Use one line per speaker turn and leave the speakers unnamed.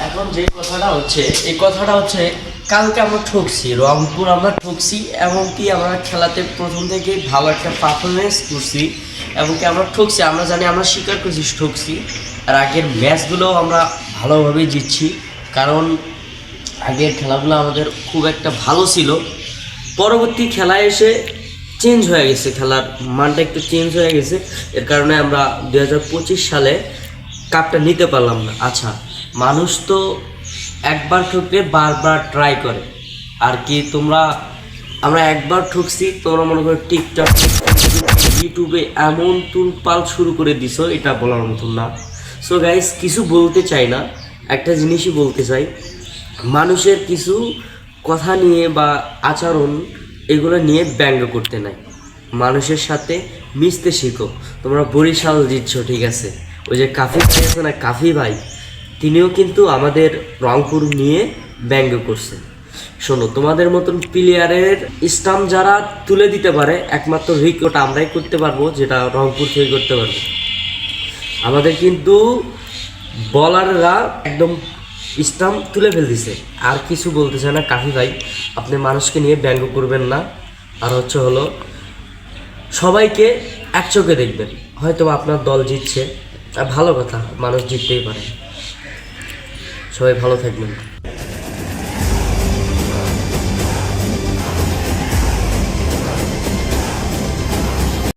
এখন যে কথাটা হচ্ছে, এই কথাটা হচ্ছে কালকে আমরা ঠকছি, রংপুর আমরা ঠকছি, এমনকি আমরা খেলাতে প্রথম থেকেই ভালো একটা পারফরমেন্স করছি, এমনকি আমরা ঠকছি, আমরা জানি, আমরা স্বীকার করছি ঠকছি। আর আগের ম্যাচগুলোও আমরা ভালোভাবেই জিতছি, কারণ আগের খেলাগুলো আমাদের খুব একটা ভালো ছিল। পরবর্তী খেলায় এসে চেঞ্জ হয়ে গেছে, খেলার মানটা একটু চেঞ্জ হয়ে গেছে, এর কারণে আমরা 2025 সালে কাপটা নিতে পারলাম না। আচ্ছা, মানুষ তো একবার ঠকলে বারবার ট্রাই করে আর কি। আমরা একবার ঠকছি, তোমরা মনে করো টিকটক ইউটিউবে এমন তুলপাল শুরু করে দিছো, এটা বলার মতন না। সো গাইস, কিছু বলতে চাই না, একটা জিনিসই বলতে চাই, মানুষের কিছু কথা নিয়ে বা আচরণ এগুলো নিয়ে ব্যঙ্গ করতে নাই, মানুষের সাথে মিশতে শিখো। তোমরা বরিশাল জিতছো, ঠিক আছে, ওই যে কাফি ভাই আছে না, কাফি ভাই, তিনিও কিন্তু আমাদের রংপুর নিয়ে ব্যঙ্গ করছে। শোনো, তোমাদের মতন প্লেয়ারের স্টাম্প যারা তুলে দিতে পারে, একমাত্র রিকোটা আমরাই করতে পারবো, যেটা রংপুর থেকে করতে পারবো। আমাদের কিন্তু বলাররা একদম স্টাম্প তুলে ফেলতেছে, আর কিছু বলতে চায় না। কাফি ভাই, আপনি মানুষকে নিয়ে ব্যঙ্গ করবেন না, আর হলো সবাইকে এক চোখে দেখবেন। হয়তো আপনার দল জিতছে, ভালো কথা, মানুষ জিততেই পারে। সবাই ভালো থাকবেন।